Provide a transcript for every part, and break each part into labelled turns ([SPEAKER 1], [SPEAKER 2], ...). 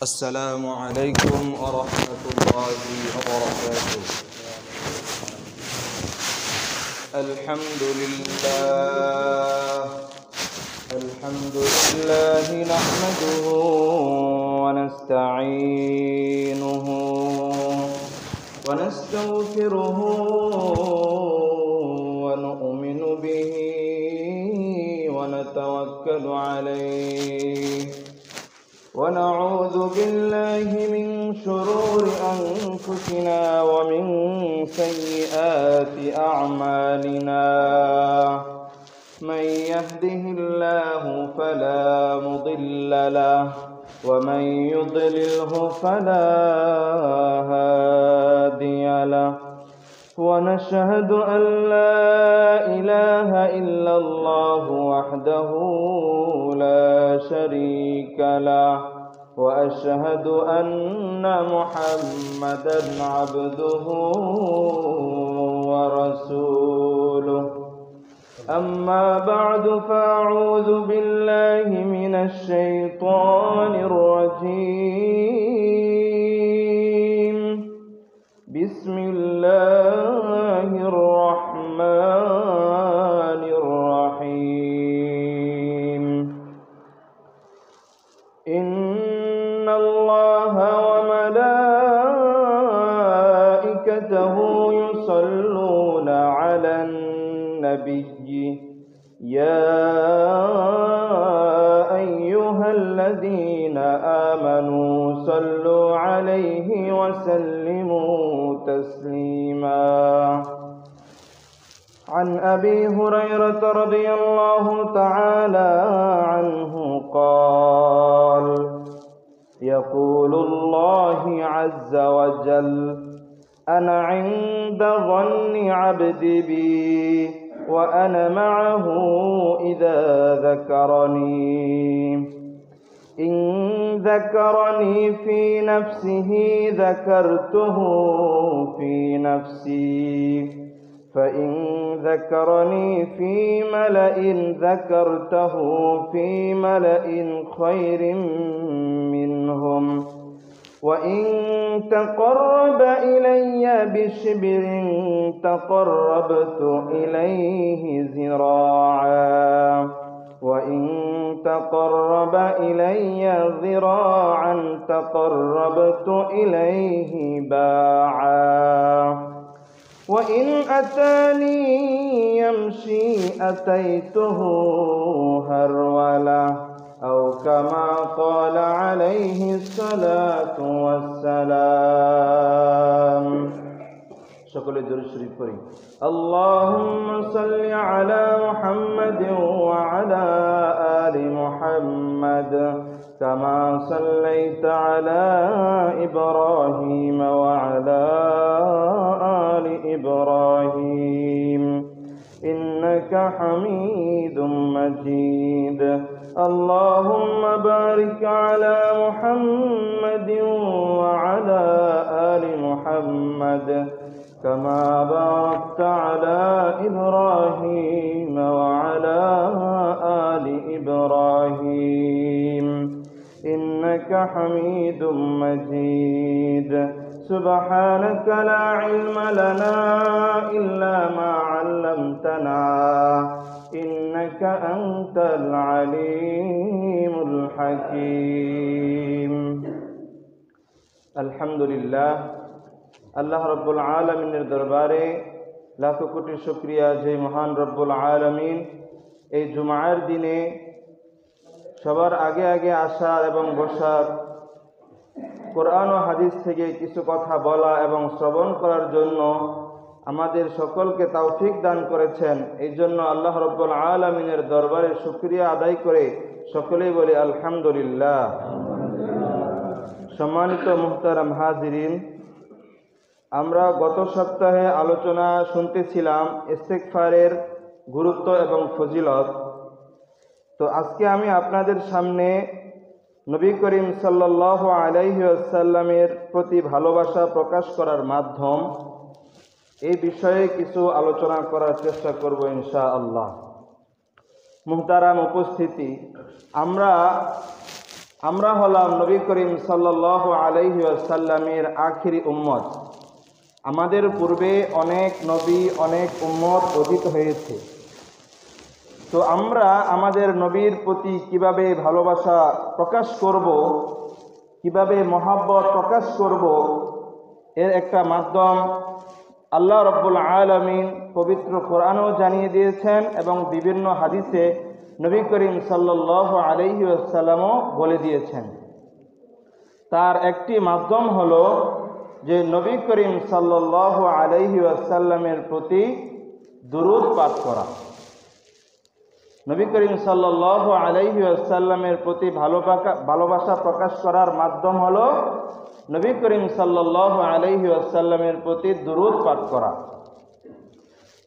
[SPEAKER 1] السلام عليكم ورحمة الله وبركاته. الحمد لله نحمده ونستعينه ونستغفره ونؤمن به ونتوكل عليه ونعوذ بالله من شرور أنفسنا ومن سيئات أعمالنا. من يهده الله فلا مضل له ومن يضلله فلا هادي له. ونشهد أن لا إله إلا الله وحده لا شريك له وأشهد أن محمدا عبده ورسوله. أما بعد فأعوذ بالله من الشيطان الرجيم. بسم الله الرحمن الرحيم. إن الله وملائكته يصلون على النبي يا أيها الذين آمنوا صلوا عليه وسلموا تسليما. عن أبي هريرة رضي الله تعالى عنه قال: يقول الله عز وجل: أنا عند ظن عبدي بي وأنا معه إذا ذكرني. إن ذكرني في نفسه ذكرته في نفسي، فإن ذكرني في ملأ ذكرته في ملأ خير منهم. وإن تقرب إلي بشبر تقربت إليه ذراعا، وإن تقرب إلي ذراعا تقربت إليه باعا. وإن أتاني يمشي أتيته هرولا، أو كما قال عليه الصلاة والسلام. সকলে জোরে শরীফ পড়ি। اللهم صل على محمد وعلى آل محمد كما صليت على إبراهيم وعلى آل إبراهيم إنك حميد مجيد. اللهم بارك على محمد وعلى آل محمد كما باركت على إبراهيم وعلى آل إبراهيم إنك حميد مجيد. سبحانك لا علم لنا إلا ما علمتنا إنك أنت العليم الحكيم. الحمد لله। আল্লাহ রব্বুল আলামিনের দরবারে লাখো কোটি শুকরিয়া যে মহান রব্বুল আলামিন এই জুমার দিনে সবার আগে আগে আসার এবং বসার, কোরআন ও হাদিস থেকে কিছু কথা বলা এবং শ্রবণ করার জন্য আমাদের সকলকে তৌফিক দান করেছেন। এই জন্য আল্লাহ রব্বুল আলামিনের দরবারে শুকরিয়া আদায় করে সকলেই বলি আলহামদুলিল্লাহ। সম্মানিত মুহতারাম হাজিরিন, আমরা গত সপ্তাহে আলোচনা শুনতেছিলাম ইস্তিগফারের গুরুত্ব এবং ফজিলত। তো আজকে আমি আপনাদের সামনে নবী করিম সাল্লাল্লাহু আলাইহি ওয়াসাল্লামের প্রতি ভালোবাসা প্রকাশ করার মাধ্যম এই বিষয়ে কিছু আলোচনা করার চেষ্টা করব ইনশাআল্লাহ। মুহতারাম উপস্থিতি, আমরা আমরা হলাম নবী করিম সাল্লাল্লাহু আলাইহি ওয়াসাল্লামের আখিরি উম্মত। আমাদের পূর্বে অনেক নবী, অনেক উম্মত অতীত হয়েছে। তো আমরা আমাদের নবীর প্রতি কিভাবে ভালোবাসা প্রকাশ করব, কিভাবে মহাব্বত প্রকাশ করব, এর একটা মাধ্যম আল্লাহ রাব্বুল আলামিন পবিত্র কোরআনেও জানিয়ে দিয়েছেন এবং বিভিন্ন হাদিসে নবী করিম সাল্লাল্লাহু আলাইহি ওয়াসাল্লামও বলে দিয়েছেন। তার একটি মাধ্যম হলো যে নবী করিম সাল্লাল্লাহু আলাইহি ওয়াসাল্লামের প্রতি দুরূদ পাঠ করা। নবী করিম সাল্লাল্লাহু আলাইহি ওয়াসাল্লামের প্রতি ভালোবাসা প্রকাশ করার মাধ্যম হলো নবী করিম সাল্লাল্লাহু আলাইহি ওয়াসাল্লামের প্রতি দুরূদ পাঠ করা।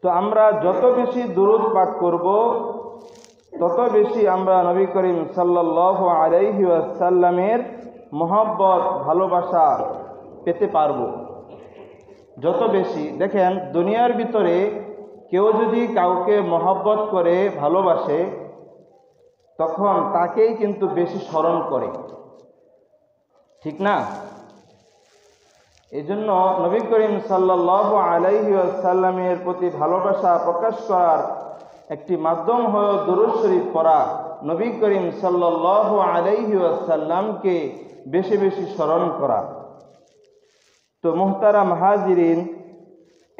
[SPEAKER 1] তো আমরা যত বেশি দুরূদ পাঠ করব, তত বেশি আমরা নবী করিম সাল্লাল্লাহু আলাইহি ওয়াসাল্লামের মহব্বত, ভালোবাসা পেতে পারব। যত বেশি দেখেন, দুনিয়ার ভিতরে কেউ যদি কাউকে মহব্বত করে, ভালোবাসে, তখন তাকেই কিন্তু বেশি স্মরণ করে, ঠিক না? এই জন্য নবী করিম সাল্লাল্লাহু আলাইহি ওয়াসাল্লামের প্রতি ভালোবাসা প্রকাশ করার একটি মাধ্যম হলো দুরূদ শরীফ পড়া, নবী করিম সাল্লাল্লাহু আলাইহি ওয়াসাল্লামকে বেশি বেশি স্মরণ করা। তো মুহতারাম হাজিরিন,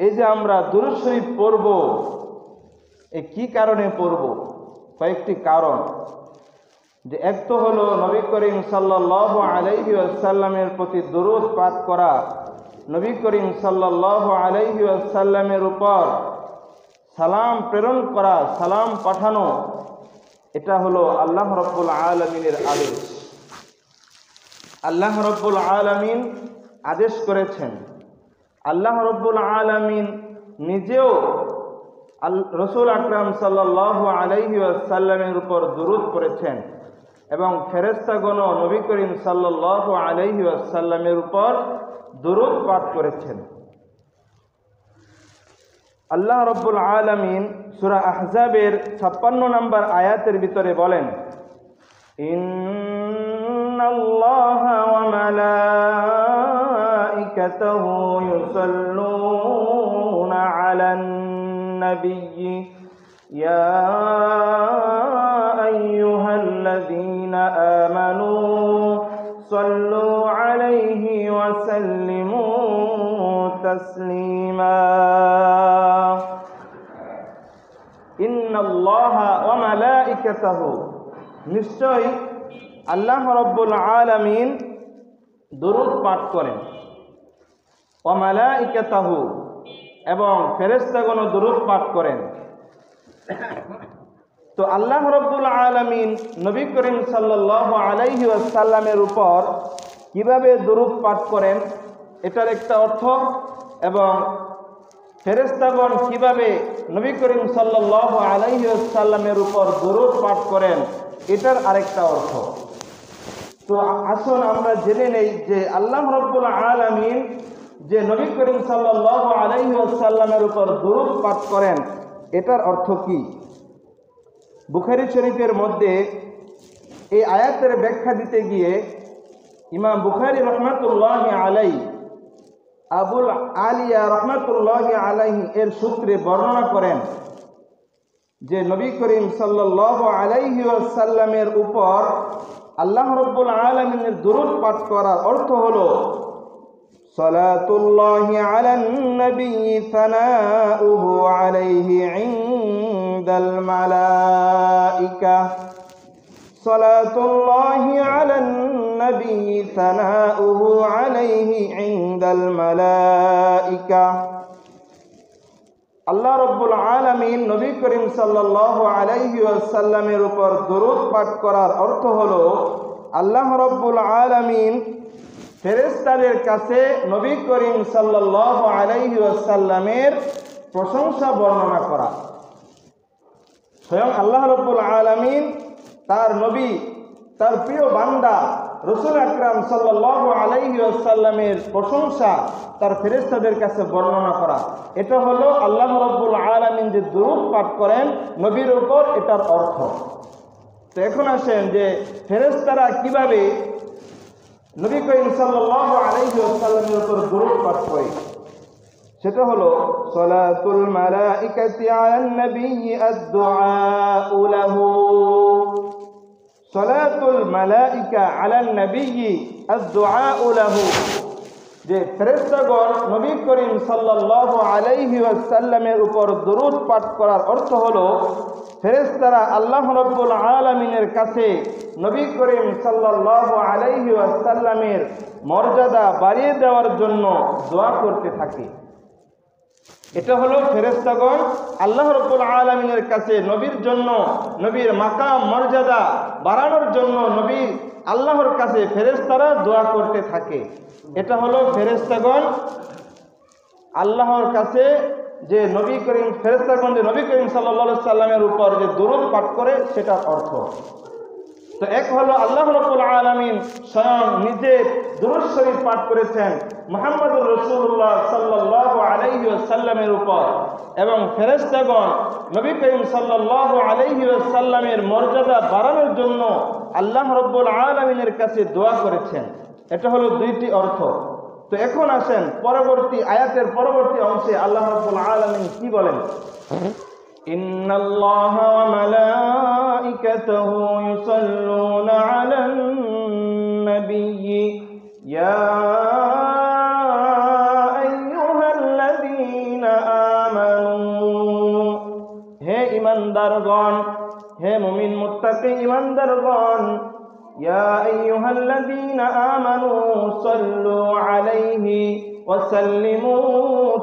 [SPEAKER 1] এই যে আমরা দুরূদ শরীফ পড়ব, এই কি কারণে পড়ব? কয়েকটি কারণ। যে এক তো হলো নবী করিম সাল্লাল্লাহু আলাইহি ওয়াসাল্লামের প্রতি দুরূদ পাঠ করা, নবী করিম সাল্লাল্লাহু আলাইহি ওয়াসাল্লামের উপর সালাম প্রেরণ করা, সালাম পাঠানো, এটা হলো আল্লাহ রাব্বুল আলামিনের আদেশ। আল্লাহ রাব্বুল আলামিন আদেশ করেছেন। আল্লাহ রাব্বুল আলামিন নিজেও রাসূল আকরাম সাল্লাল্লাহু আলাইহি ওয়াসাল্লামের উপর দুরূদ পড়েছেন এবং ফেরেশতাগণ নবী করিম সাল্লাল্লাহু আলাইহি ওয়াসাল্লামের উপর দুরূদ পাঠ করেছেন। আল্লাহ রাব্বুল আলামিন সূরা আহজাবের 56 নম্বর আয়াতের ভিতরে বলেন, ইন্নাল্লাহা ওয়া মালাইকাতাহু ইউসাল্লুনা আলান নাবিয়্যি ইয়া আইয়ুহাল্লাযীনা আমানু সাল্লু আলাইহি ওয়া সাল্লিমু তাসলিমা। ইন্নাল্লাহা ওয়া মালাইকাতাহু, নিশ্চয় আল্লাহ রাব্বুল আলামিন দুরূদ পাঠ করেন। ওয়া মালাইকাতাহু, এবং ফেরেশতাগণ দুরূদ পাঠ করেন। তো আল্লাহ রাব্বুল আলামিন নবী করিম সাল্লাল্লাহু আলাইহি ওয়াসাল্লামের উপর কিভাবে দুরূদ পাঠ করেন, এটার একটা অর্থ, এবং ফেরেশতাগণ কিভাবে নবী করিম সাল্লাল্লাহু আলাইহি ওয়াসাল্লামের উপর দুরূদ পাঠ করেন, এটার আরেকটা অর্থ। তো আসুন আমরা জেনে নেই যে আল্লাহ রাব্বুল আলামিন যে নবী করিম সাল্লাল্লাহু আলাইহি ওয়াসাল্লামের উপর দুরূদ পাঠ করেন, এটার অর্থ কি। বুখারী শরীফের মধ্যে এই আয়াতের ব্যাখ্যা দিতে গিয়ে ইমাম বুখারী রাহমাতুল্লাহি আলাইহি আবুল আলিয়া রাহমাতুল্লাহি আলাইহি এর সূত্রে বর্ণনা করেন যে নবী করিম সাল্লাল্লাহু আলাইহি ওয়াসাল্লামের উপর আল্লাহ রাব্বুল আলামিনের দুরূদ পাঠ করার অর্থ হলো সালাতুল্লাহি আলান নবিয়্যি সানাউহু আলাইহি ইনদাল মালাইকা। সালাতুল্লাহি আলান নবিয়্যি সানাউহু আলাইহি ইনদাল মালাইকা। আল্লাহ রাব্বুল আলামিন নবী করিম সাল্লাল্লাহু আলাইহি ওয়াসাল্লামের উপর দুরূদ পাঠ করার অর্থ হলো আল্লাহ রাব্বুল আলামিন ফেরেশতাদের কাছে নবী করিম সাল্লাল্লাহু আলাইহি ওয়াসাল্লামের প্রশংসা বর্ণনা করা। স্বয়ং আল্লাহ রাব্বুল আলামিন তার নবী, তার প্রিয় বান্দা রাসূল আকরাম সাল্লাল্লাহু আলাইহি ওয়াসাল্লামের প্রশংসা তার ফেরেশতাদের কাছে বর্ণনা করা, এটা হলো আল্লাহ রাব্বুল আলামিন যে দুরূদ পাঠ করেন নবীর উপর, এটার অর্থ। তো এখন আসেন যে ফেরেশতারা কিভাবে নবী করিম সাল্লাল্লাহু আলাইহি ওয়াসাল্লামের উপর দরুদ পাঠ করে। সেটা হলো সালাতুল মালাইকাতি আলান নবিয়্যি আদ-দুআউ লাহু। সালাতুল মালাইকা আলান নবিয়্যি আদ-দুআউ লাহু, যে ফেরেশতাগণ নবী করিম সাল্লাল্লাহু আলাইহি ওয়াসাল্লামের উপর দরুদ পাঠ করার অর্থ হলো ফেরেশতারা আল্লাহ রাব্বুল আলামিনের কাছে নবী করিম সাল্লাল্লাহু আলাইহি ওয়াসাল্লামের মর্যাদা বাড়িয়ে দেওয়ার জন্য দোয়া করতে থাকে। এটা হলো ফেরেশতাগণ আল্লাহ রাব্বুল আলামিনের কাছে নবীর জন্য, নবীর মাকাম মর্যাদা বাড়ানোর জন্য নবী আল্লাহর কাছে ফেরেশতারা দোয়া করতে থাকে। এটা হলো ফেরেশতাগণ আল্লাহর কাছে যে নবী করিম ফেরেশতাগণ যে নবী করিম সাল্লাল্লাহু আলাইহি সাল্লামের উপর যে দরুদ পাঠ করে সেটার অর্থ। তো এক হলো আল্লাহ রাব্বুল আলামিন স্বয়ং নিজে দরুদ শরীফ পাঠ করেছেন মুহাম্মদুর রাসূলুল্লাহ সাল্লাল্লাহু আলাইহি ওয়াসাল্লামের উপর, এবং ফেরেশতাগণ নবী করিম সাল্লাল্লাহু আলাইহি ওয়াসাল্লামের মর্যাদা বাড়ানোর জন্য আল্লাহ রাব্বুল আলামিনের কাছে দোয়া করেছেন। এটা হলো দুইটি অর্থ। তো এখন আসেন পরবর্তী আয়াতের পরবর্তী অংশে আল্লাহ রাব্বুল আলামিন কি বলেন? ইন্নাল্লাহা ওয়া মালাইকাতাহু ইউসাল্লুনা আলান নাবিয়্যি ইয়া আইয়ুহাল্লাযীনা আমানু, হে ঈমানদারগণ, হে মুমিন মুত্তাকি ঈমানদারগণ, ইয়া আইয়ুহাল্লাযীনা আমানু সাল্লু আলাইহি ওয়া সাল্লিমু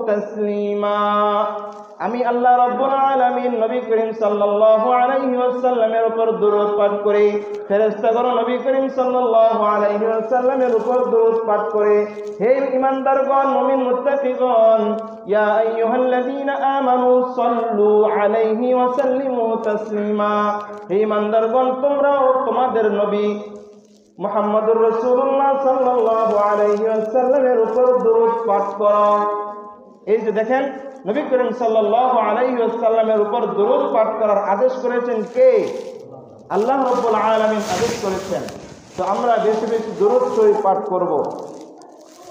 [SPEAKER 1] তাসলিমা। আমি আল্লাহ রাব্বুল আলামিন নবী করিম সাল্লাল্লাহু আলাইহি ওয়াসাল্লামের উপর দরুদ পাঠ করি, ফেরেশতাগণ নবী করিম সাল্লাল্লাহু আলাইহি ওয়াসাল্লামের উপর দরুদ পাঠ করে। হে ঈমানদারগণ, মুমিন মুত্তাকিগণ, ইয়া আইয়ুহাল্লাযীনা আমানু সাল্লু আলাইহি ওয়া সাল্লিমু তাসলিমা। হে ঈমানদারগণ, তোমরাও তোমাদের নবী মুহাম্মদুর রাসূলুল্লাহ সাল্লাল্লাহু আলাইহি ওয়াসাল্লামের উপর দরুদ পাঠ করো। এই যে দেখেন, নবী করিম সাল্লাল্লাহু আলাইহি ওয়াসাল্লামের উপর দরুদ পাঠ করার আদেশ করেছেন কে? আল্লাহ রাব্বুল আলামিন আদেশ করেছেন। তো আমরা বেশি বেশি দরুদ শরীফ পাঠ করব।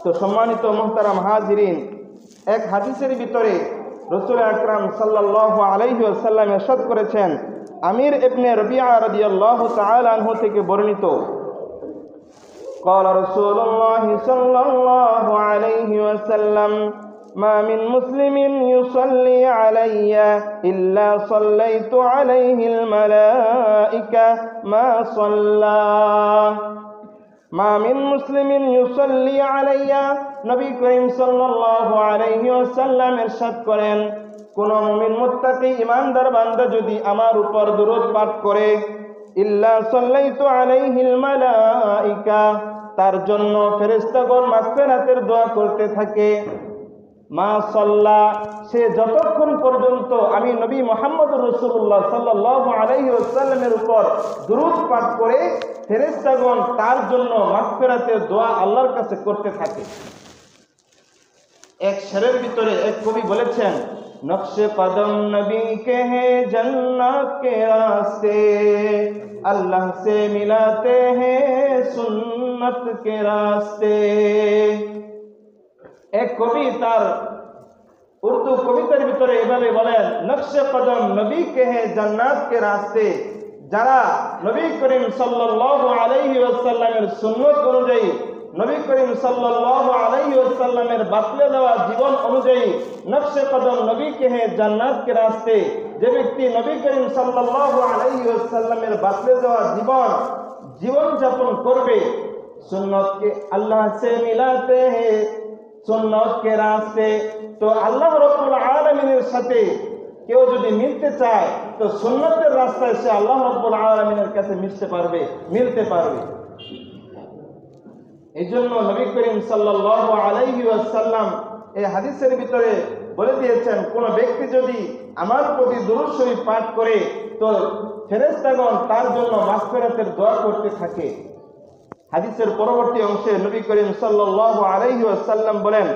[SPEAKER 1] তো সম্মানিত মুহতারাম হাজিরিন, এক হাদিসের ভিতরে রাসূল আকরাম সাল্লাল্লাহু আলাইহি ওয়াসাল্লাম ইরশাদ করেছেন, আমির ইবনে রবিআ রাদিয়াল্লাহু তাআলা আনহু থেকে বর্ণিত, قال رسول الله صلى الله عليه وسلم ما من مسلم يصلي علي إلا صليت عليه الملائكة ما صلى ما من مسلم يصلي علي। নবী করিম সাল্লাল্লাহু আলাইহি ওয়াসাল্লাম ইরশাদ করেন, কোন মুমিন মুত্তাকি ঈমানদার বান্দা যদি আমার উপর দরুদ পাঠ করে, ইল্লা সাল্লাইতু আলাইহিল মালাইকা, তার জন্য ফেরেশতাগণ মাগফিরাতের দোয়া করতে থাকে। মা সাল্লা, সে যতক্ষণ পর্যন্ত আমি নবী মুহাম্মদুর রাসূলুল্লাহ সাল্লাল্লাহু আলাইহি ওয়াসাল্লামের উপর দরুদ পাঠ করে, ফেরেশতাগণ তার জন্য মাগফিরাতের দোয়া আল্লাহর কাছে করতে থাকে। এক শেরের ভিতরে এক কবি বলেছেন, নকশে কদম নবী কে हैं जन्नत के रास्ते, अल्लाह से मिलाते हैं सुन्नत के रास्ते। এক কবি তার উর্দু কবিতার ভিতরে এভাবে বলেন, নকশে কদম নবী কে हैं जन्नत के रास्ते, যারা নবী করিম সাল্লাল্লাহু আলাইহি ওয়াসাল্লামের সুন্নাত অনুযায়ী, নবী করিম সাল্লাল্লাহু আলাইহি ওয়াসাল্লামের বাতলে দেওয়া জীবন অনুযায়ী নকশে কদম নবী কে हैं জান্নাত কে রাস্তে, যে ব্যক্তি নবী করিম সাল্লাল্লাহু আলাইহি ওয়াসাল্লামের বাতলে দেওয়া জীবন যাপন করবে, সুন্নত কে আল্লাহ সে মিলাতে हैं সুন্নত কে রাস্তে। তো আল্লাহ রাব্বুল আলামিনের সাথে কেউ যদি মিলতে চায়, তো সুন্নতের রাস্তায় সে আল্লাহ রাব্বুল আলামিনের কাছে মিলতে পারবে। এই জন্য নবী করিম সাল্লাল্লাহু আলাইহি ওয়াসাল্লাম এই হাদিসের ভিতরে বলে দিয়েছেন, কোন ব্যক্তি যদি আমার প্রতি দরুদ শরীফ পাঠ করে, তো ফেরেশতাগণ তার জন্য মাগফিরাতের দোয়া করতে থাকে। হাদিসের পরবর্তী অংশে নবী করিম সাল্লাল্লাহু আলাইহি ওয়াসাল্লাম বলেন,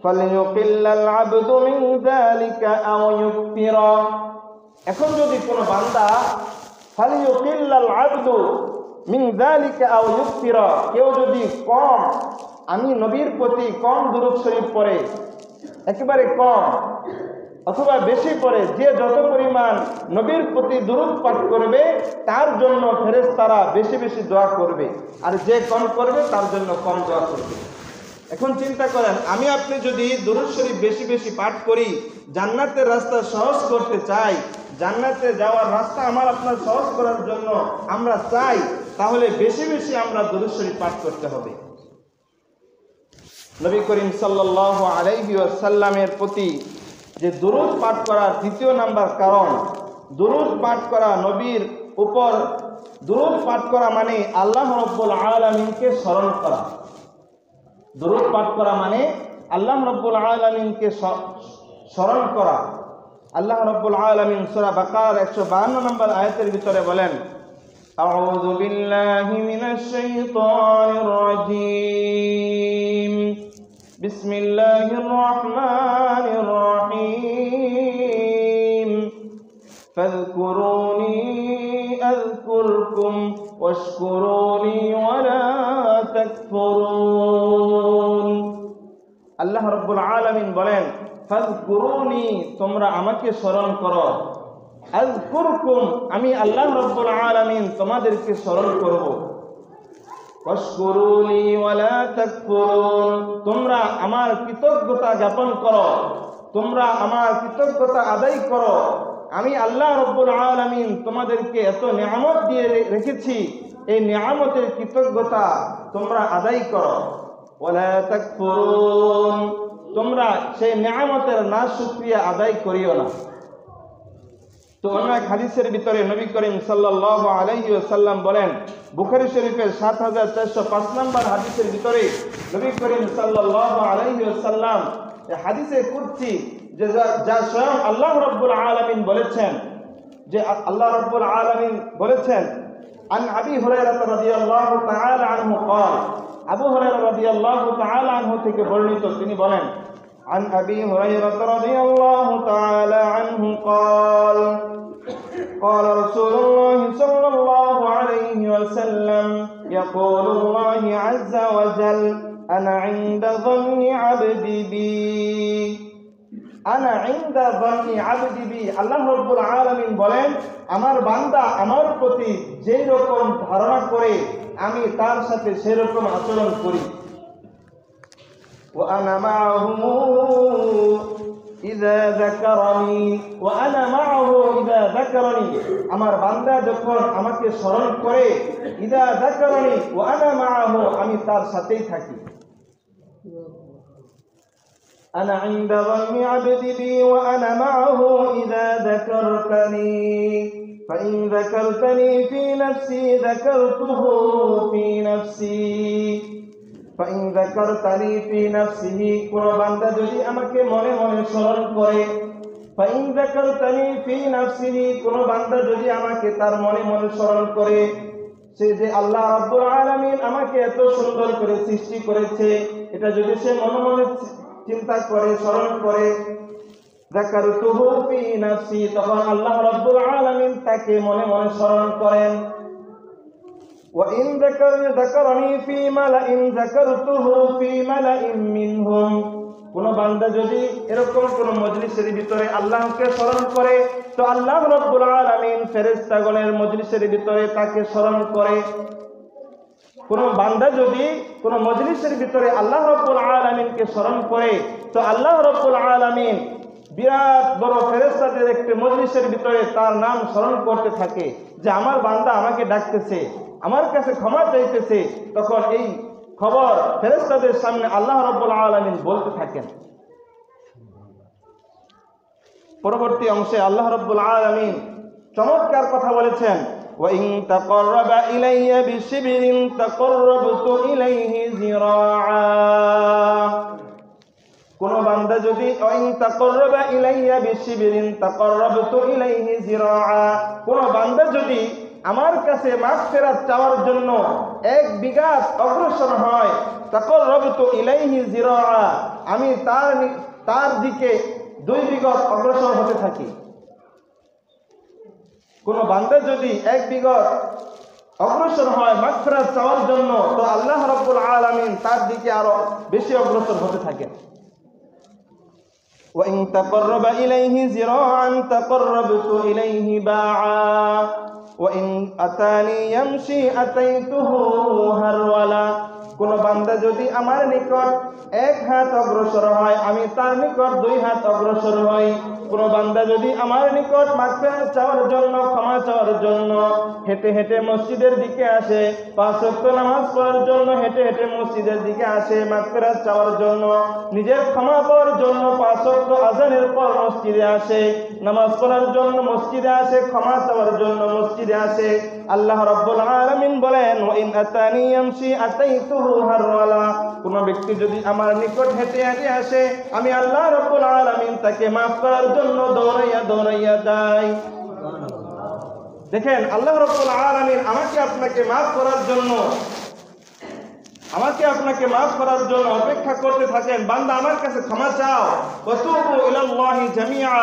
[SPEAKER 1] ফালিয়ুকিল্লাল আবদু মিন যালিকা আও ইউকতিরা। এখন যদি কোনো বান্দা ফালিয়ুকিল্লাল আবদু মিন যালিকা আও ইউকসিরা, কেউ যদি কম, আমি নবীর প্রতি কম দুরূদ শরীফ পড়ে, একেবারে কম অথবা বেশি পড়ে, যে যত পরিমাণ নবীর প্রতি দুরূদ পাঠ করবে তার জন্য ফেরেশতারা বেশি বেশি দোয়া করবে, আর যে কম করবে তার জন্য কম দোয়া করবে। এখন চিন্তা করেন, আমি আপনি যদি দুরূদ শরীফ বেশি বেশি পাঠ করি, জান্নাতের রাস্তা সহজ করতে চাই, জান্নাতে যাওয়ার রাস্তা আমার আপনার সহজ করার জন্য আমরা চাই, তাহলে বেশি বেশি আমরা দুরূদ শরীফ পাঠ করতে হবে। নবী করিম সাল্লাল্লাহু আলাইহি ওয়াসাল্লামের প্রতি যে দুরূদ পাঠ করার দ্বিতীয় নাম্বার কারণ, দুরূদ পাঠ করা, নবীর উপর দুরূদ পাঠ করা মানে আল্লাহ রাব্বুল আলামিনকে স্মরণ করা। দুরূদ পাঠ করা মানে আল্লাহ রাব্বুল আলামিনকে স্মরণ করা। আল্লাহ রাব্বুল আলামিন সূরা বাকারার 152 নম্বর আয়াতের ভিতরে বলেন, আউযু বিল্লাহি মিনাশ শাইতানির রাজীম, বিসমিল্লাহির রহমানির রহিম, ফাযকুরুনি আযকুরকুম ওয়াশকুরুনি ওয়ালা তাকফুরুন। আল্লাহ রাব্বুল আলামিন বলেন, ফাযকুরুনি, তোমরা আমাকে স্মরণ করো, আযকুরকুম, আমি আল্লাহ রাব্বুল আলামিন তোমাদেরকে স্মরণ করব, ওয়াশকুরুনি ওয়ালা তাকফুরুন, তোমরা আমার কৃতজ্ঞতা জ্ঞাপন করো, তোমরা আমার কৃতজ্ঞতা আদায় করো। আমি আল্লাহ রাব্বুল আলামিন তোমাদেরকে এত নিয়ামত দিয়ে রেখেছি, এই নিয়ামতের কৃতজ্ঞতা তোমরা আদায় করো। ওয়ালা তাকফুরুন, তোমরা সেই নিয়ামতের নাশুকরিয়া আদায় করিও না। তো অন্য এক হাদিসের ভিতরে নবী করিম সাল্লাল্লাহু আলাইহি ওয়াসাল্লাম বলেন, বুখারী শরীফের 7405 নম্বর হাদিসের ভিতরে নবী করিম সাল্লাল্লাহু আলাইহি ওয়াসাল্লাম এই হাদিসে কুদসি, যে যা স্বয়ং আল্লাহ রাব্বুল আলামিন বলেছেন, যে আল্লাহ রাব্বুল আলামিন বলেছেন, আন আবি হুরায়রা রাদিয়াল্লাহু তাআলা আনহু قال, আবু হুরায়রা রাদিয়াল্লাহু তাআলা আনহু থেকে বর্ণিত, তিনি বলেন, عن أبي هريرة رضي الله تعالى عنه قال, قال رسول الله صلى الله عليه وسلم, يقول الله عز وجل, أنا عند ظن عبدي بي, أنا عند ظن عبدي بي। আল্লাহ রাব্বুল আলামিন বলেন, আমার বান্দা আমার প্রতি যেই রকম ধারণা করে আমি তার সাথে সেই রকম আচরণ করি। وأنا معه إذا ذكرني, وأنا معه إذا ذكرني, আমার বান্দা যখন আমাকে স্মরণ করে, إذا ذكرني وأنا معه, আমি তার সাথেই থাকি। أنا عند ظن عبدي بي وأنا معه إذا ذكرتني, فإن ذكرتني في نفسي ذكرته في نفسي, فإن ذكرتني في نفسه, কোন বান্দা যদি আমাকে মনে মনে স্মরণ করে, فإن ذكرتني في نفسه, কোন বান্দা যদি আমাকে তার মনে মনে স্মরণ করে, সে যে আল্লাহ রাব্বুল আলামিন আমাকে এত সুন্দর করে সৃষ্টি করেছে, এটা যদি সে মনে মনে চিন্তা করে, স্মরণ করে, যাকারতুহু ফি নাফসি, তখন আল্লাহ রাব্বুল আলামিন তাকে মনে মনে স্মরণ করেন। وإن ذكرني في ملأ ذكرته في ملأ منهم, কোন বান্দা যদি এরকম কোন মজলিসের ভিতরে আল্লাহকে স্মরণ করে, তো আল্লাহ রাব্বুল আলামিন ফেরেশতাগণের মজলিসের ভিতরে তাকে স্মরণ করে। কোন বান্দা যদি কোন মজলিসের ভিতরে আল্লাহ রাব্বুল আলামিনকে স্মরণ করে, তো আল্লাহ রাব্বুল আলামিন বিরাট বড় ফেরেশতাদের একটি মজলিসের ভিতরে তার নাম স্মরণ করতে থাকে, যে আমার বান্দা আমাকে ডাকতেছে, আমার কাছে ক্ষমা চাইতেছে। তখন এই খবর ফেরেশতাদের সামনে আল্লাহ রাব্বুল আলামিন বলতে থাকেন। পরবর্তী অংশে আল্লাহ রাব্বুল আলামিন চমৎকার কথা বলেছেন, وَإِن تَقَرَّبَ إِلَيَّ بِشِبْرٍ تَقَرَّبْتُ إِلَيْهِ زِرَاعًا, কোন বান্দা যদি وَإِن تَقَرَّبَ إِلَيَّ بِشِبْرٍ تَقَرَّبْتُ إِلَيْهِ زِرَاعًا, কোন বান্দা যদি আমার কাছে মাগফিরাত চাওয়ার জন্য 1 বিঘাত অগ্রসর হয়, তাকাররাবতু ইলাইহি জিরাআ, আমি তার দিকে 2 বিঘত অগ্রসর হতে থাকি। কোনো বান্দা যদি এক বিগত অগ্রসর হয় মাগফিরাত চাওয়ার জন্য, তো আল্লাহ রাব্বুল আলামিন তার দিকে আরো বেশি অগ্রসর হতে থাকেন। وَإِن تَقَرَّبَ إِلَيْهِ ذِرَاعًا تَقَرَّبْتُ إِلَيْهِ بَاعًا وَإِنْ أَتَانِي يَمْشِي أَتَيْتُهُ هَرْوَلًا। কোন বান্দা যদি আমার নিকট এক হাত অগ্রসর হয়, আমি তার নিকট 2 হাত অগ্রসর হই। কোন বান্দা যদি আমার নিকট মাগফিরাত চাওয়ার জন্য, ক্ষমা চাওয়ার জন্য হেঁটে হেঁটে মসজিদের দিকে আসে, 5 ওয়াক্ত নামাজ পড়ার জন্য হেঁটে হেঁটে মসজিদের দিকে আসে, মাগফিরাত চাওয়ার জন্য, নিজের ক্ষমা পাওয়ার জন্য 5 ওয়াক্ত আযানের পর মসজিদে আসে, নামাজ পড়ার জন্য মসজিদে আসে, ক্ষমা চাওয়ার জন্য মসজিদে আসে, আল্লাহ রাব্বুল আলামিন বলেন ওয়াইন আতানি ইয়ামশি আতাইতুহু হারওয়ালা। কোন ব্যক্তি যদি আমার নিকট হেঁটে হেঁটে আসে, আমি আল্লাহ রাব্বুল আলামিন তাকে মাফ করার জন্য দৌড়াইয়া দৌড়াইয়া যাই। দেখেন, আল্লাহ রাব্বুল আলামিন আমাকে আপনাকে মাফ করার জন্য অপেক্ষা করতে থাকেন। বান্দা আমার কাছে ক্ষমা চাও, ওয়াতুবু ইলাল্লাহি জামিআ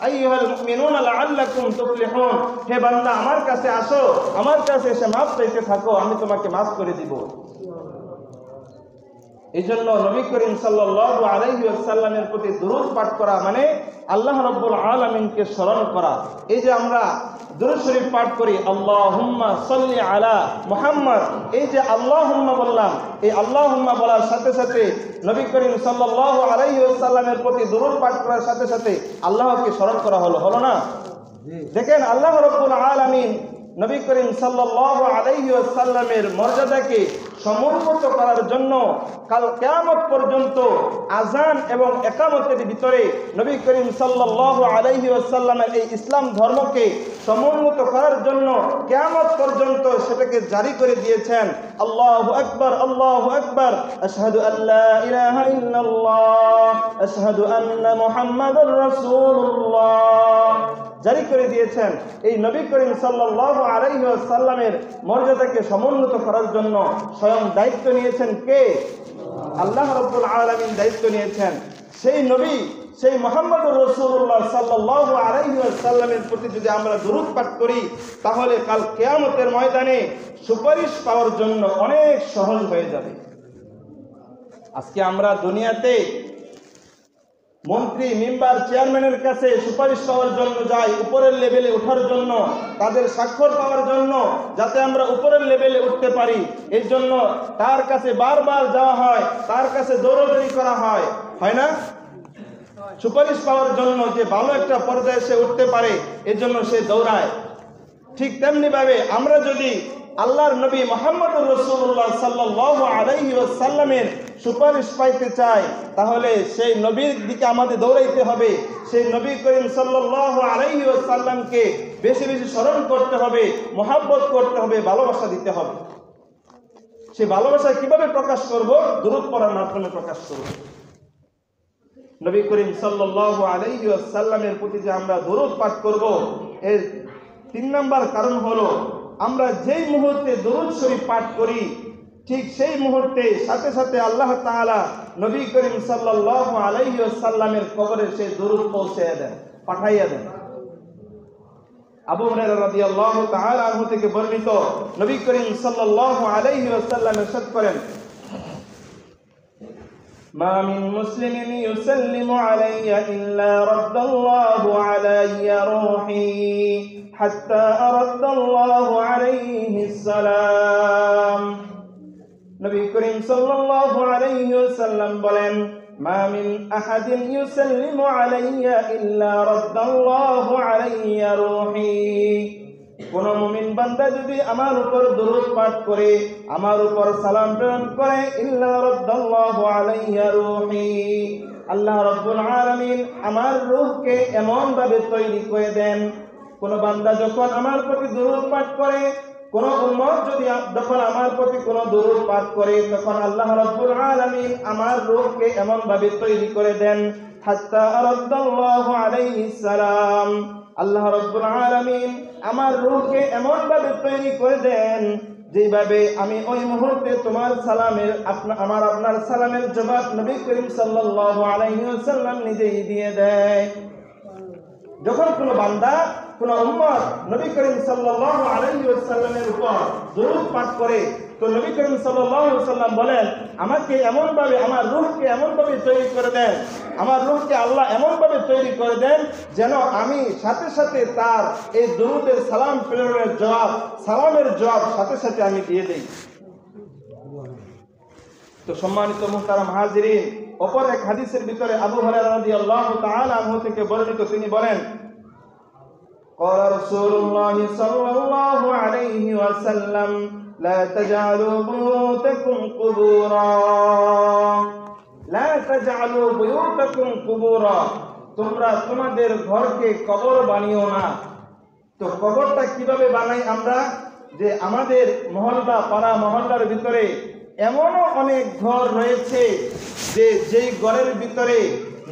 [SPEAKER 1] আইয়ুহাল মুমিনুনা লাআল্লাকুম তুফলিহুন। হে বান্দা, আমার কাছে আসো, আমার কাছে এসে মাফ চাইতে থাকো, আমি তোমাকে মাফ করে দিব। এই জন্য নবী করিম সাল্লাল্লাহু আলাইহি ওয়াসাল্লামের প্রতি দুরূদ পাঠ করা মানে আল্লাহ রাব্বুল আলামিনকে স্মরণ করা। এই যে আমরা দুরূদ শরীফ পাঠ করি, আল্লাহুম্মা সাল্লি আলা মুহাম্মদ, এই যে আল্লাহুম্মা বললাম, এই আল্লাহুম্মা বলার সাথে সাথে নবী করিম সাল্লাল্লাহু আলাইহি ওয়াসাল্লামের প্রতি দুরূদ পাঠ করার সাথে সাথে আল্লাহকে স্মরণ করা হলো না? দেখেন, আল্লাহ রাব্বুল আলামিন নবী করিম সাল্লাল্লাহু আলাইহি ওয়াসাল্লামের মর্যাদাকে সমুন্নত করার জন্য কাল কিয়ামত পর্যন্ত আযান এবং ইকামতের ভিতরে নবী করিম সাল্লাল্লাহু আলাইহি ওয়াসাল্লামের এই ইসলাম ধর্মকে সমুন্নত করার জন্য কিয়ামত পর্যন্ত সেটাকে জারি করে দিয়েছেন। আল্লাহু আকবার, আল্লাহু আকবার, আশহাদু আল্লা ইলাহা ইল্লাল্লাহ, আশহাদু আন্না মুহাম্মাদুর রাসূলুল্লাহ জারি করে দিয়েছেন। এই নবী করিম সাল্লাল্লাহু আলাইহি ওয়াসাল্লামের মর্যাদাকে সমুন্নত করার জন্য স্বয়ং দায়িত্ব নিয়েছেন কে? আল্লাহ রাব্বুল আলামিন দায়িত্ব নিয়েছেন। সেই নবী, সেই মুহাম্মদুর রাসূলুল্লাহ সাল্লাল্লাহু আলাইহি ওয়াসাল্লামের প্রতি যদি আমরা দুরূদ পাঠ করি, তাহলে কাল কিয়ামতের ময়দানে সুপারিশ পাওয়ার জন্য অনেক সহজ হয়ে যাবে। আজকে আমরা দুনিয়াতে মন্ত্রী, মেম্বার, চেয়ারম্যানের কাছে সুপারিশ পাওয়ার জন্য যাই, উপরের লেভেলে ওঠার জন্য, তাদের স্বাক্ষর পাওয়ার জন্য, যাতে আমরা উপরের লেভেলে উঠতে পারি। এই জন্য তার কাছে বারবার যাওয়া হয়, তার কাছে দৌড়াদৌড়ি করা হয়, হয় না? সুপারিশ পাওয়ার জন্য যে ভালো একটা পর্যায়ে সে উঠতে পারে, এর জন্য সে দৌড়ায়। ঠিক তেমনি ভাবে আমরা যদি আল্লাহর নবী মুহাম্মদুর রাসূলুল্লাহ সাল্লাল্লাহু আলাইহি ওয়াসাল্লামের সুপারিশ পাইতে চাই, তাহলে সেই নবীর দিকে আমাদের দৌড়াইতে হবে। সেই নবী করিম সাল্লাল্লাহু আলাইহি ওয়াসাল্লামকে বেশি বেশি স্মরণ করতে হবে, মহব্বত করতে হবে, ভালোবাসা দিতে হবে। সেই ভালোবাসা কিভাবে প্রকাশ করব? দুরূদ পড়ার মাধ্যমে প্রকাশ করব। নবী করিম সাল্লাল্লাহু আলাইহি ওয়াসাল্লামের প্রতি যে আমরা দুরূদ পাঠ করব, এর 3 নম্বর কারণ হলো আমরা যেই মুহূর্তে দুরূদ শরীফ পাঠ করি, ঠিক সেই মুহূর্তে সাথে সাথে আল্লাহ তাআলা নবী করিম সাল্লাল্লাহু আলাইহি ওয়াসাল্লামের কবরে সেই দুরূদ পৌঁছায়া দেন, পাঠাইয়া দেন। আবু হুরায়রা রাদিয়াল্লাহু তাআলা আনহু থেকে বর্ণিত, নবী করিম সাল্লাল্লাহু আলাইহি ওয়াসাল্লাম ইরশাদ করেন, মা মিন মুসলিমিন ইউসাল্লিমু আলাইয়া ইল্লা রাদ্দাল্লাহু আলাইয়া রূহি হাত্তা আরাদ্দাল্লাহু আলাইহিস সালাম। নবী করিম সাল্লাল্লাহু আলাইহি ওয়াসাল্লাম বলেন, মা মিন আহাদিন ইউসাল্লিমু আলাইয়া ইল্লা রাদ্দাল্লাহু আলাইয়া রূহি। কোন মুমিন বান্দা যদি আমার উপর দুরূদ পাঠ করে, আমার উপর সালাম প্রেরণ করে, ইল্লা রাদ্দাল্লাহু আলাইয়া রূহি, আল্লাহ রাব্বুল আলামিন আমার রূহকে এমন ভাবে তৈরি করে দেন। কোন বান্দা যখন আমার প্রতি দুরূদ পাঠ করে, কোন উম্মত যদি যখন আমার প্রতি কোন দুরূদ পাঠ করে, তখন আল্লাহ রাব্বুল আলামিন আমার রূহকে এমন ভাবে তৈরি করে দেন, হাত্তা আরাদ্দাল্লাহু আলাইহিস সালাম, আল্লাহ রাব্বুল আলামিন আমার রূহকে এমন ভাবে তৈরি করে দেন যেভাবে আমি ওই মুহূর্তে তোমার সালামের আপনার সালামের জবাব নবী করিম সাল্লাল্লাহু আলাইহি ওয়াসাল্লাম নিজেই দিয়ে দেয়। যখন কোনো বান্দা কোন উম্মত নবী করিম সাল্লাল্লাহু আলাইহি ওয়াসাল্লামের উপর দরুদ পাঠ করে, তো নবী করিম সাল্লাল্লাহু আলাইহি ওয়াসাল্লাম বলেন, আমাকে এমন ভাবে, আমার রূহকে এমন ভাবে তৈরি করে দেন, আমার রূহকে আল্লাহ এমন ভাবে তৈরি করে দেন যেন আমি সাথে সাথে তার এই দরুদের সালাম প্রেরণের জবাব, সালামের জবাব সাথে সাথে আমি দিয়ে দেই। তো সম্মানিত মুহতারাম হাজিরিন, অপর এক হাদিসের ভিতরে আবু হুরায়রা রাদিয়াল্লাহু তাআলা আনহু থেকে বর্ণিত, তিনি বলেন, قال رسول الله صلى الله عليه وسلم لا تجعلوا بيوتكم قبورا لا تجعلوا بيوتكم قبورا তোমরা তোমাদের ঘরকে কবর বানিও না। তো কবরটা কিভাবে বানাই আমরা? যে আমাদের মহল্লা, পাড়া মহল্লার ভিতরে এমনও অনেক ঘর রয়েছে যে যেই ঘরের ভিতরে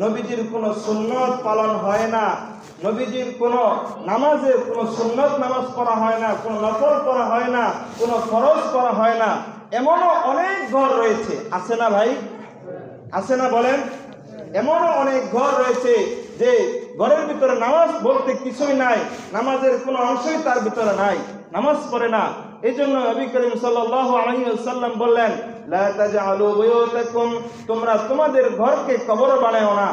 [SPEAKER 1] নবীজির কোনো সুন্নত পালন হয় না, নবীজির কোনো নামাজের কোনো সুন্নত নামাজ পড়া হয় না, কোনো নফল পড়া হয় না, কোনো ফরজ করা হয় না, এমনও অনেক ঘর রয়েছে। আছে না ভাই? আছে না বলেন? এমনও অনেক ঘর রয়েছে যে ঘরের ভিতরে নামাজ বলতে কিছুই নাই, নামাজের কোনো অংশই তার ভিতরে নাই, নামাজ পড়ে না। এই জন্য নবী করিম সাল্লাল্লাহু আলাইহি ওয়াসাল্লাম বললেন, লা তাজআলু বুয়ুতাকুম, তোমরা তোমাদের ঘরকে কবর বানাও না।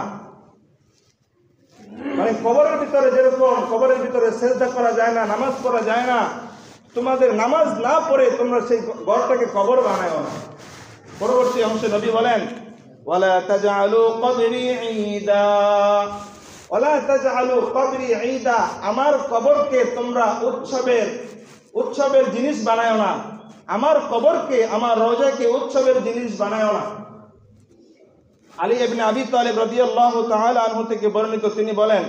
[SPEAKER 1] মানে কবরের ভিতরে যেরকম কবরের ভিতরে সেজদা করা যায় না, নামাজ পড়া যায় না, তোমাদের নামাজ না পড়ে তোমরা সেই ঘরটাকে কবর বানাও না। পরবর্তী অংশে নবী বলেন, ওয়ালা তাজআলু কবরি ঈদা ওয়ালা তাজআলু কবরি ঈদা, আমার কবরকে তোমরা উৎসবের জিনিস বানাও না, আমার কবরকে, আমার রওজাকে উৎসবের জিনিস বানাও না। আলী ইবনে আবি তালিব রাদিয়াল্লাহু তাআলা আনহু থেকে বর্ণিত, তিনি বলেন,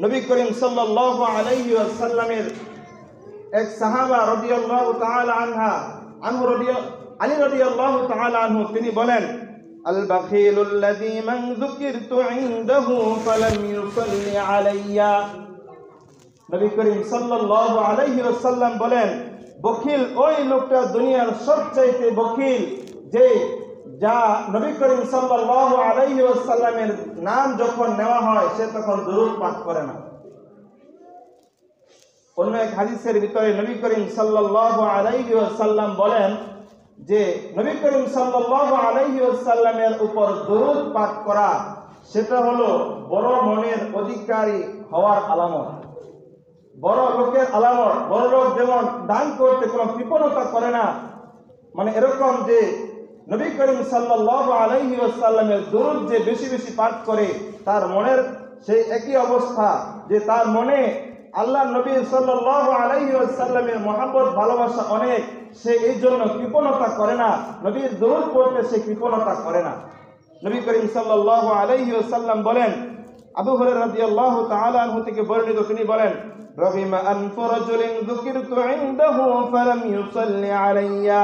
[SPEAKER 1] নবী করিম সাল্লাল্লাহু আলাইহি ওয়াসাল্লামের এক সাহাবা রাদিয়াল্লাহু তাআলা আলী রাদিয়াল্লাহু তাআলা আনহু, তিনি বলেন, আল বাখিলুল লাযী মান যুকিরতু ইনদাহু ফালাম ইউসাল্লি আলাইয়া। নবী করিম সাল্লাল্লাহু আলাইহি ওয়াসাল্লাম বলেন, বখিল ওই লোকটা দুনিয়ার সবচাইতে বখিল যে যা নবী করিম সাল্লাল্লাহু আলাইহি ওয়াসাল্লামের নাম যখন নেওয়া হয় সে তখন দুরূদ পাঠ করে না। অন্য এক হাদিসের ভিতরে নবী করিম সাল্লাল্লাহু আলাইহি ওয়াসাল্লাম বলেন যে নবী করিম সাল্লাল্লাহু আলাইহি ওয়াসাল্লামের উপর দুরূদ পাঠ করা সেটা হলো বড় মনের অধিকারী হওয়ার আলামত, বড় লোকের আলামত। বড় লোক যেমন দান করতে কোনো কৃপণতা করে না, মানে এরকম যে নবী করিম সাল্লাল্লাহু আলাইহি ওয়াসাল্লামের দুরূদ যে বেশি বেশি পাঠ করে তার মনের সেই একই অবস্থা, যে তার মনে আল্লাহ নবী সাল্লাল্লাহু আলাইহি ওয়াসাল্লামের মহব্বত ভালোবাসা অনেক, সে এই জন্য কৃপণতা করে না, নবীর দুরূদ পড়তে সে কৃপণতা করে না। নবী করিম সাল্লাল্লাহু আলাইহি ওয়াসাল্লাম বলেন, আবু হুরায়রা রাদিয়াল্লাহু তাআলা আনহু থেকে বর্ণিত, তিনি বলেন, রহিমা আনফু রাজুলিন যুকিরতু ইনদাহু ফালাম ইউসাল্লি আলাইয়া।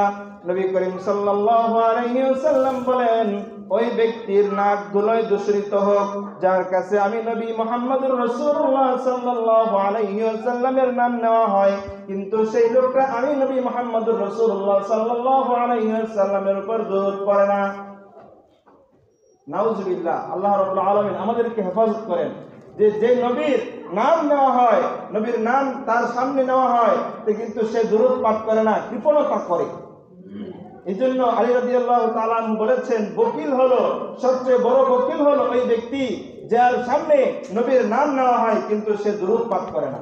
[SPEAKER 1] নবী করিম সাল্লাল্লাহু আলাইহি ওয়াসাল্লাম বলেন, ওই ব্যক্তির নাক ধুলোয় দূষিত হোক যার কাছে আমি নবী মুহাম্মদুর রাসূলুল্লাহ সাল্লাল্লাহু আলাইহি ওয়াসাল্লামের নাম নেওয়া হয়, কিন্তু সেই লোকটা আমি নবী মুহাম্মদুর রাসূলুল্লাহ সাল্লাল্লাহু আলাইহি ওয়াসাল্লামের উপর দরুদ পড়ে না। নাউজুবিল্লাহ। আল্লাহ রাব্বুল আলামিন আমাদেরকে হেফাজত করেন যে নবীর নাম নেওয়া হয়, নবীর নাম তার সামনে নেওয়া হয়, কিন্তু সে দুরূদ পাঠ করে না, কৃপণতা করে। এই জন্য আলী রাদিয়াল্লাহু তাআলা আনহু বলেছেন, বকিল হলো, সবচেয়ে বড় বকিল হলো ওই ব্যক্তি যার সামনে নবীর নাম নেওয়া হয় কিন্তু সে দুরূদ পাঠ করে না।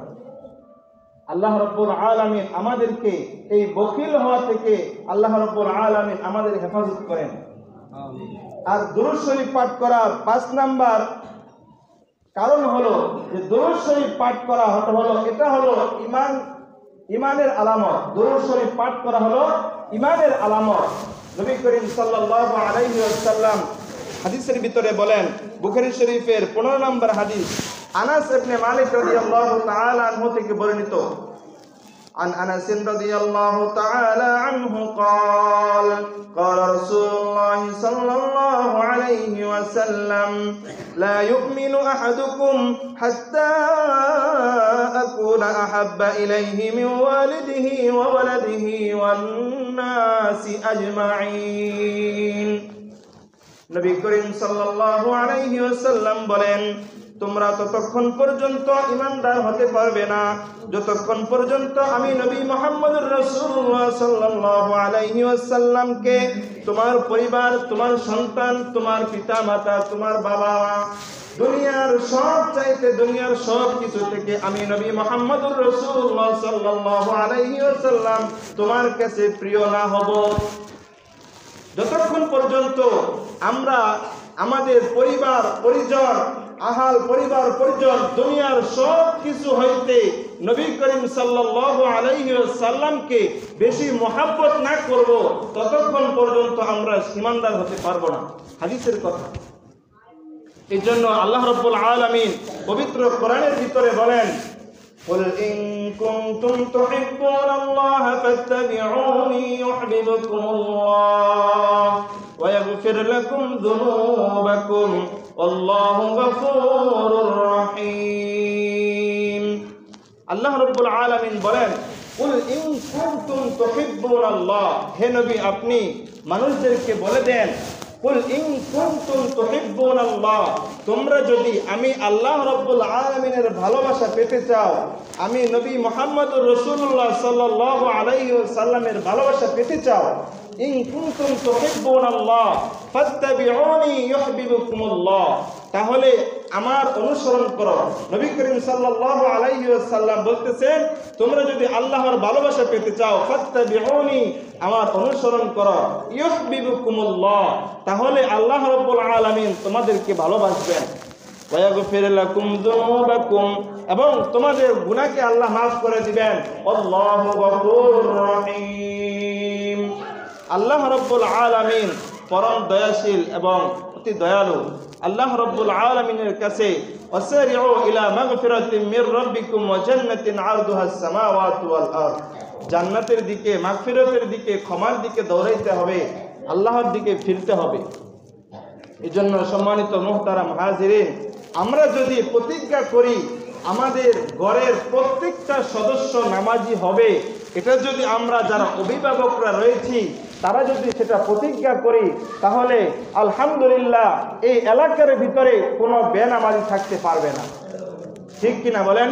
[SPEAKER 1] আল্লাহ রাব্বুল আলামিন আমাদেরকে এই বকিল হওয়া থেকে আল্লাহ রাব্বুল আলামিন আমাদের হেফাজত করেন। আর দুরূদ শরীফ পাঠ করার 5 নাম্বার কারণ হলো যে দুরূদ শরীফ পাঠ করা হলো, এটা হলো ইমানের আলামত। দুরূদ শরীফ পাঠ করা হলো ইমানের আলামত। নবী করিম সাল্লাল্লাহু আলাইহি ওয়াসাল্লাম হাদিসের ভিতরে বলেন, বুখারী শরীফের 15 নম্বর হাদিস, আনাস ইবনে মালিক রাদিয়াল্লাহু তাআলা আনহু থেকে বর্ণিত, عن أنس رضي الله تعالى عنه قال قال رسول الله صلى الله عليه وسلم لا يؤمن أحدكم حتى أكون أحب إليه من والده وولده والناس أجمعين। নবী করিম সাল্লাল্লাহু আলাইহি ওয়াসাল্লাম বলেন, তোমরা ততক্ষণ পর্যন্ত ঈমানদার হতে পারবে না যতক্ষণ পর্যন্ত আমি নবী মুহাম্মদুর রাসূলুল্লাহ সাল্লাল্লাহু আলাইহি ওয়াসাল্লামকে তোমার পরিবার, তোমার সন্তান, তোমার পিতামাতা, তোমার বাবা মা, দুনিয়ার সব চাইতে দুনিয়ার সব কিছু থেকে আমি নবী মুহাম্মদুর রাসূলুল্লাহ সাল্লাল্লাহু আলাইহি ওয়াসাল্লাম তোমার কাছে প্রিয় না হব, যতক্ষণ পর্যন্ত আমরা আমাদের পরিবার পরিজন, আহাল পরিবার পরিজন, দুনিয়ার সব কিছু হইতে নবী করিম সাল্লাল্লাহু আলাইহি ওয়াসাল্লামকে বেশি মহব্বত না করব, ততক্ষণ পর্যন্ত আমরা ঈমানদার হতে পারবো না। হাদিসের কথা। এই জন্য আল্লাহ রাব্বুল আলামিন পবিত্র কোরআনের ভিতরে বলেন, قل إن كنتم تحبون الله فاتبعوني يحببكم الله ويغفر لكم ذنوبكم والله غفور رحيم। আল্লাহ রাব্বুল আলামিন বলেন, কুল ইন কুনতুম তুহিব্বুনাল্লাহ, হে নবী আপনি মানুষদেরকে বলে দেন, কুল ইন কুনতুম তুহিব্বুনাল্লাহ, তোমরা যদি আমি আল্লাহ রাব্বুল আলামিনের ভালোবাসা পেতে চাও, আমি নবী মুহাম্মদুর রাসূলুল্লাহ সাল্লাল্লাহু আলাইহি ওয়াসাল্লামের ভালোবাসা পেতে চাও, ইন কুনতুম তুহিব্বুনাল্লাহ ফাত্তাবিউনি ইউহিব্বুকুমুল্লাহ, তাহলে আমার অনুসরণ করো। নবী করিম সাল্লাল্লাহু আলাইহি ওয়াসাল্লাম বলতেছেন, তোমরা যদি আল্লাহর ভালোবাসা পেতে চাও, ফাত্তাবিউনি, আমার অনুসরণ করো, ইউহিব্বুকুমুল্লাহ, তাহলে আল্লাহ রাব্বুল আলামিন তোমাদেরকে ভালোবাসবেন, ওয়া ইয়াগফির লাকুম যুনুবাকুম, এবং তোমাদের গুনাহকে আল্লাহ মাফ করে দিবেন, আল্লাহু গফুরুর রহিম। আল্লাহ রাব্বুল আলামিন পরম দয়াশীল এবং অতি দয়ালু। আল্লাহ রাব্বুল আলামিনের কাছে ওয়াসারিউ ইলা মাগফিরাতিন মির রাব্বিকুম ওয়া জান্নাতিন আরদুহাস সামাওয়াতু ওয়াল আরদ, জান্নাতের দিকে, মাগফিরাতের দিকে, ক্ষমার দিকে দৌড়াইতে হবে, আল্লাহর দিকে ফিরতে হবে। এজন্য সম্মানিত মুহতারাম হাজিরিন, আমরা যদি প্রতিজ্ঞা করি আমাদের ঘরের প্রত্যেকটা সদস্য নামাজি হবে, এটা যদি আমরা যারা অভিভাবকরা রয়েছি তারা যদি সেটা প্রতিজ্ঞা করি, তাহলে আলহামদুলিল্লাহ এই এলাকার ভিতরে কোনো বেনামাজি থাকতে পারবে না। ঠিক কিনা বলেন?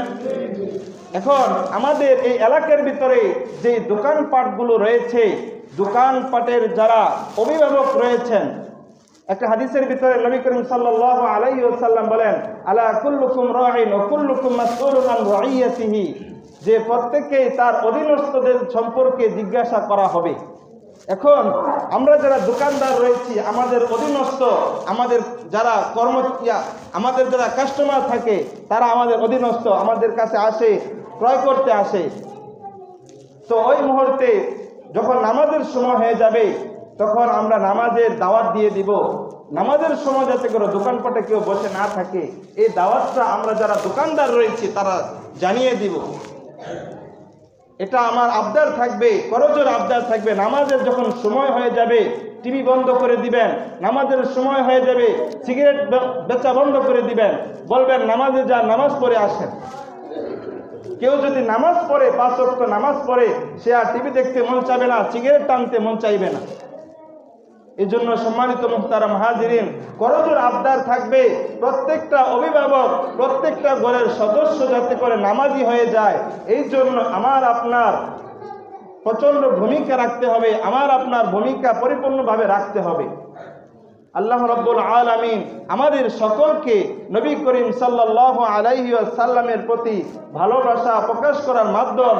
[SPEAKER 1] এখন আমাদের এই এলাকার ভিতরে যে দোকানপাটগুলো রয়েছে, দোকানপাটের যারা অভিভাবক রয়েছেন, একটা হাদিসের ভিতরে নবী করিম সাল্লাল্লাহু আলাইহি ওয়াসাল্লাম বলেন, আলা কুল্লুকুম রাঈন ওয়া কুল্লুকুম মাসউলুন আন রাইয়াতিহি, যে প্রত্যেককেই তার অধীনস্থদের সম্পর্কে জিজ্ঞাসা করা হবে। এখন আমরা যারা দোকানদার রয়েছি, আমাদের অধীনস্থ, আমাদের যারা আমাদের যারা কাস্টমার থাকে, তারা আমাদের অধীনস্থ, আমাদের কাছে আসে, ক্রয় করতে আসে। তো ওই মুহূর্তে যখন নামাজের সময় হয়ে যাবে, তখন আমরা নামাজের দাওয়াত দিয়ে দিব। নামাজের সময় যাতে করে দোকানপাটে কেউ বসে না থাকে, এই দাওয়াতটা আমরা যারা দোকানদার রয়েছি তারা জানিয়ে দিব। এটা আমার আবদার থাকবে, করজোর আবদার থাকবে। নামাজের যখন সময় হয়ে যাবে টিভি বন্ধ করে দিবেন, নামাজের সময় হয়ে যাবে সিগারেট বেচা বন্ধ করে দিবেন, বলবেন নামাজে যা, নামাজ পড়ে আসেন। কেউ যদি নামাজ পড়ে, 5 ওয়াক্ত নামাজ পড়ে, সে আর টিভি দেখতে মন চাইবে না, সিগারেট টানতে মন চাইবে না। এই জন্য সম্মানিত মুহতারাম হাজিরিন, করজোর আবদার থাকবে প্রত্যেকটা অভিভাবক, প্রত্যেকটা ঘরের সদস্য যাতে করে নামাজি হয়ে যায়। এই জন্য আমার আপনার প্রচন্ড ভূমিকা রাখতে হবে, আমার আপনার ভূমিকা পরিপূর্ণভাবে রাখতে হবে। আল্লাহ রাব্বুল আলামিন আমাদের সকলকে নবী করিম সাল্লাল্লাহু আলাইহি ওয়াসাল্লামের প্রতি ভালোবাসা প্রকাশ করার মাধ্যম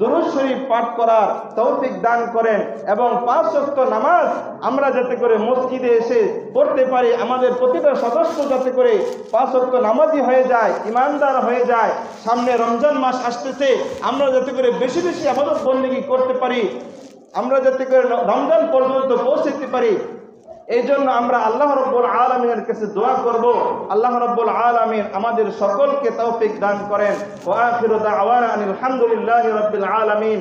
[SPEAKER 1] দুরূদ শরীফ পাঠ করার তৌফিক দান করেন, এবং 5 ওয়াক্ত নামাজ আমরা যাতে করে মসজিদে এসে পড়তে পারি। আমাদের প্রতিটা সদস্য যাতে করে 5 ওয়াক্ত নামাজি হয়ে যায়, ইমানদার হয়ে যায়। সামনে রমজান মাস আসতেছে, আমরা যাতে করে বেশি বেশি ইবাদত বন্দেগী করতে পারি, আমরা যাতে করে রমজান পর্যন্ত পৌঁছতে পারি। এই জন্য আমরা আল্লাহ রাব্বুল আলামিনের কাছে দোয়া করব, আল্লাহ রাব্বুল আলামিন আমাদের সকলকে তৌফিক দান করেন। ওয়া আখিরু দাওয়ানা আলহামদুলিল্লাহি রাব্বিল আলামিন।